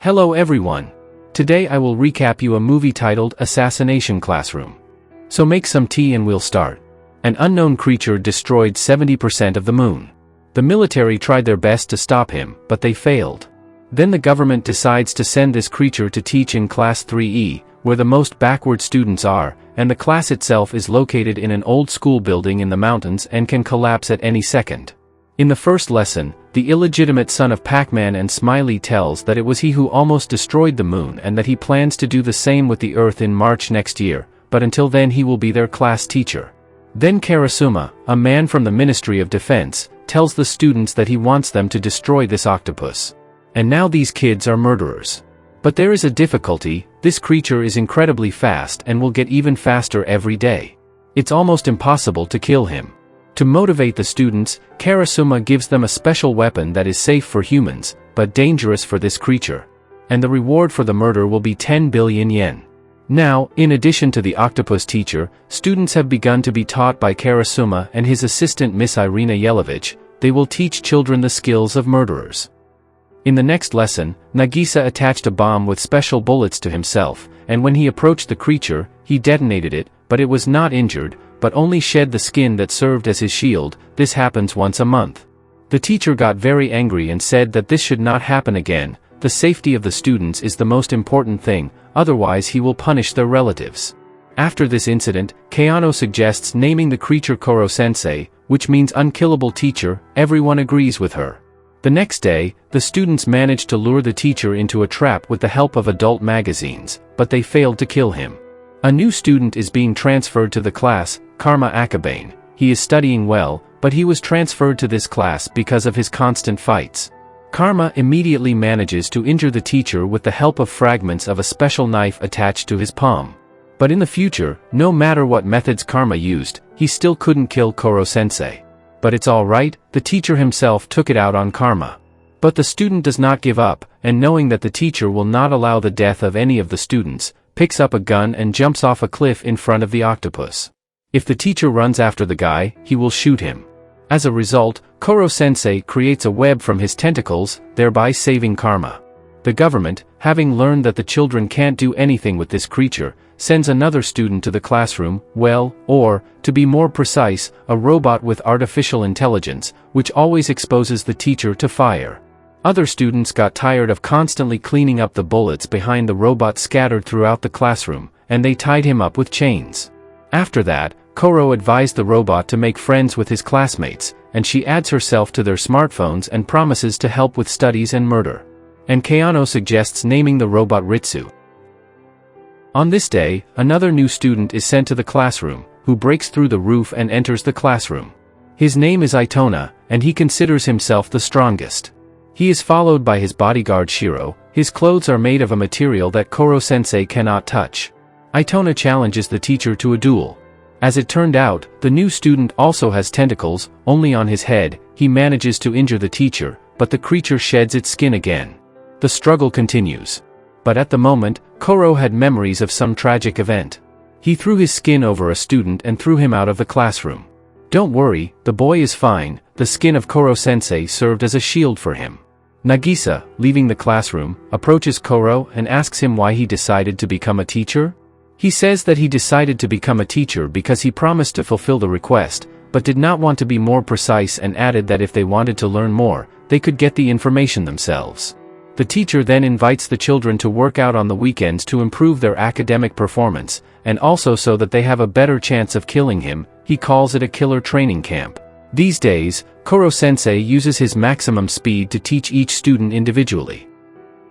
Hello everyone. Today I will recap you a movie titled Assassination Classroom. So make some tea and we'll start. An unknown creature destroyed 70% of the moon. The military tried their best to stop him, but they failed. Then the government decides to send this creature to teach in Class 3E, where the most backward students are, and the class itself is located in an old school building in the mountains and can collapse at any second. In the first lesson, the illegitimate son of Pac-Man and Smiley tells that it was he who almost destroyed the moon and that he plans to do the same with the Earth in March next year, but until then he will be their class teacher. Then Karasuma, a man from the Ministry of Defense, tells the students that he wants them to destroy this octopus. And now these kids are murderers. But there is a difficulty: this creature is incredibly fast and will get even faster every day. It's almost impossible to kill him. To motivate the students, Karasuma gives them a special weapon that is safe for humans, but dangerous for this creature. And the reward for the murder will be 10 billion yen. Now, in addition to the octopus teacher, students have begun to be taught by Karasuma and his assistant Miss Irina Yelovich. They will teach children the skills of murderers. In the next lesson, Nagisa attached a bomb with special bullets to himself, and when he approached the creature, he detonated it, but it was not injured, but only shed the skin that served as his shield. This happens once a month. The teacher got very angry and said that this should not happen again. The safety of the students is the most important thing, otherwise he will punish their relatives. After this incident, Keano suggests naming the creature Koro-sensei, which means unkillable teacher. Everyone agrees with her. The next day, the students managed to lure the teacher into a trap with the help of adult magazines, but they failed to kill him. A new student is being transferred to the class, Karma Akabane. He is studying well, but he was transferred to this class because of his constant fights. Karma immediately manages to injure the teacher with the help of fragments of a special knife attached to his palm. But in the future, no matter what methods Karma used, he still couldn't kill Koro-sensei. But it's alright, the teacher himself took it out on Karma. But the student does not give up, and knowing that the teacher will not allow the death of any of the students, picks up a gun and jumps off a cliff in front of the octopus. If the teacher runs after the guy, he will shoot him. As a result, Koro-sensei creates a web from his tentacles, thereby saving Karma. The government, having learned that the children can't do anything with this creature, sends another student to the classroom, or, to be more precise, a robot with artificial intelligence, which always exposes the teacher to fire. Other students got tired of constantly cleaning up the bullets behind the robot scattered throughout the classroom, and they tied him up with chains. After that, Koro advised the robot to make friends with his classmates, and she adds herself to their smartphones and promises to help with studies and murder. And Keano suggests naming the robot Ritsu. On this day, another new student is sent to the classroom, who breaks through the roof and enters the classroom. His name is Itona, and he considers himself the strongest. He is followed by his bodyguard Shiro. His clothes are made of a material that Koro-sensei cannot touch. Itona challenges the teacher to a duel. As it turned out, the new student also has tentacles, only on his head. He manages to injure the teacher, but the creature sheds its skin again. The struggle continues. But at the moment, Koro had memories of some tragic event. He threw his skin over a student and threw him out of the classroom. Don't worry, the boy is fine. The skin of Koro-sensei served as a shield for him. Nagisa, leaving the classroom, approaches Koro and asks him why he decided to become a teacher. He says that he decided to become a teacher because he promised to fulfill the request, but did not want to be more precise, and added that if they wanted to learn more, they could get the information themselves. The teacher then invites the children to work out on the weekends to improve their academic performance, and also so that they have a better chance of killing him. He calls it a killer training camp. These days, Koro-sensei uses his maximum speed to teach each student individually.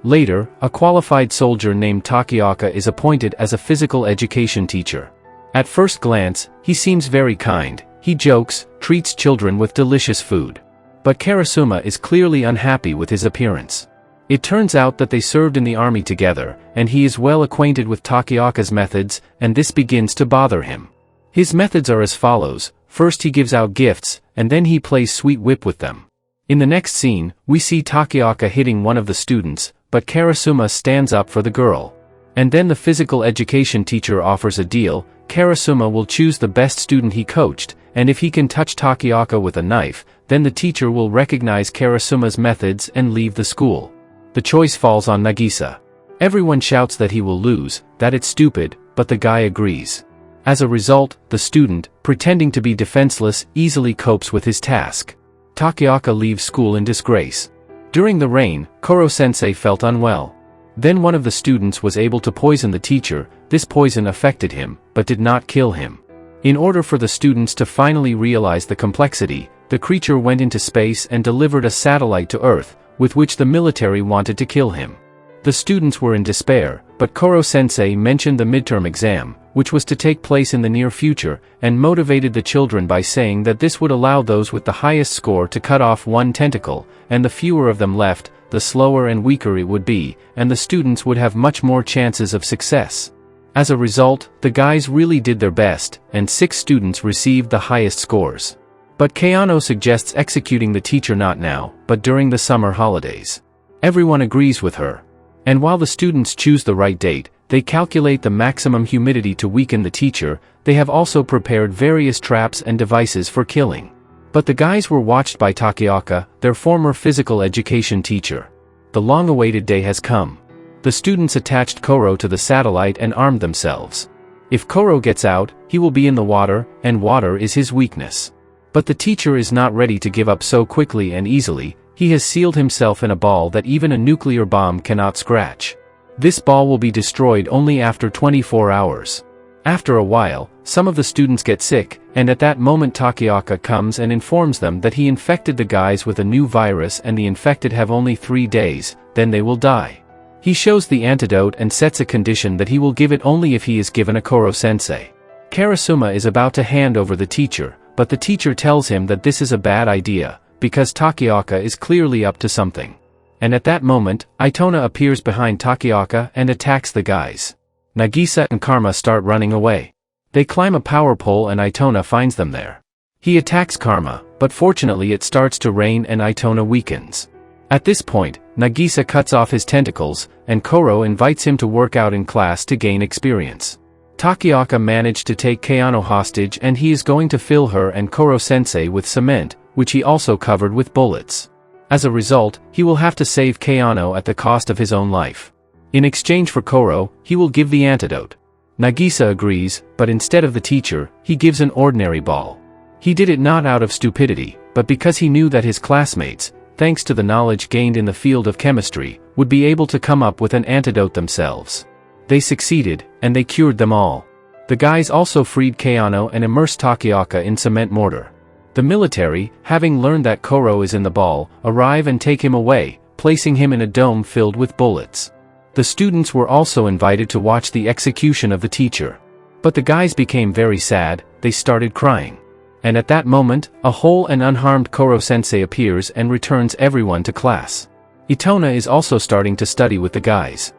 Later, a qualified soldier named Takeoka is appointed as a physical education teacher. At first glance, he seems very kind. He jokes, treats children with delicious food. But Karasuma is clearly unhappy with his appearance. It turns out that they served in the army together, and he is well acquainted with Takeoka's methods, and this begins to bother him. His methods are as follows: first he gives out gifts, and then he plays sweet whip with them. In the next scene, we see Takeoka hitting one of the students, but Karasuma stands up for the girl. And then the physical education teacher offers a deal. Karasuma will choose the best student he coached, and if he can touch Takeoka with a knife, then the teacher will recognize Karasuma's methods and leave the school. The choice falls on Nagisa. Everyone shouts that he will lose, that it's stupid, but the guy agrees. As a result, the student, pretending to be defenseless, easily copes with his task. Takeoka leaves school in disgrace. During the rain, Kuro-sensei felt unwell. Then one of the students was able to poison the teacher. This poison affected him, but did not kill him. In order for the students to finally realize the complexity, the creature went into space and delivered a satellite to Earth, with which the military wanted to kill him. The students were in despair, but Kuro-sensei mentioned the midterm exam, which was to take place in the near future, and motivated the children by saying that this would allow those with the highest score to cut off one tentacle, and the fewer of them left, the slower and weaker it would be, and the students would have much more chances of success. As a result, the guys really did their best, and 6 students received the highest scores. But Kayano suggests executing the teacher not now, but during the summer holidays. Everyone agrees with her. And while the students choose the right date, they calculate the maximum humidity to weaken the teacher. They have also prepared various traps and devices for killing. But the guys were watched by Takeoka, their former physical education teacher. The long-awaited day has come. The students attached Kuro to the satellite and armed themselves. If Kuro gets out, he will be in the water, and water is his weakness. But the teacher is not ready to give up so quickly and easily. He has sealed himself in a ball that even a nuclear bomb cannot scratch. This ball will be destroyed only after 24 hours. After a while, some of the students get sick, and at that moment Takeoka comes and informs them that he infected the guys with a new virus and the infected have only 3 days, then they will die. He shows the antidote and sets a condition that he will give it only if he is given a Kuro-sensei. Karasuma is about to hand over the teacher, but the teacher tells him that this is a bad idea, because Takeoka is clearly up to something. And at that moment, Itona appears behind Takeoka and attacks the guys. Nagisa and Karma start running away. They climb a power pole and Itona finds them there. He attacks Karma, but fortunately it starts to rain and Itona weakens. At this point, Nagisa cuts off his tentacles, and Kuro invites him to work out in class to gain experience. Takeoka managed to take Kayano hostage and he is going to fill her and Kuro-sensei with cement, which he also covered with bullets. As a result, he will have to save Kayano at the cost of his own life. In exchange for Kuro, he will give the antidote. Nagisa agrees, but instead of the teacher, he gives an ordinary ball. He did it not out of stupidity, but because he knew that his classmates, thanks to the knowledge gained in the field of chemistry, would be able to come up with an antidote themselves. They succeeded, and they cured them all. The guys also freed Kayano and immersed Takeoka in cement mortar. The military, having learned that Kuro is in the ball, arrive and take him away, placing him in a dome filled with bullets. The students were also invited to watch the execution of the teacher. But the guys became very sad, they started crying. And at that moment, a whole and unharmed Kuro-sensei appears and returns everyone to class. Itona is also starting to study with the guys.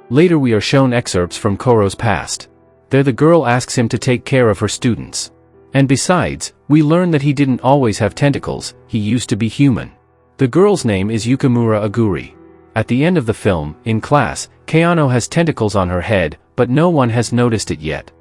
Later we are shown excerpts from Kuro's past. There the girl asks him to take care of her students. And besides, we learn that he didn't always have tentacles, he used to be human. The girl's name is Yukimura Aguri. At the end of the film, in class, Kayano has tentacles on her head, but no one has noticed it yet.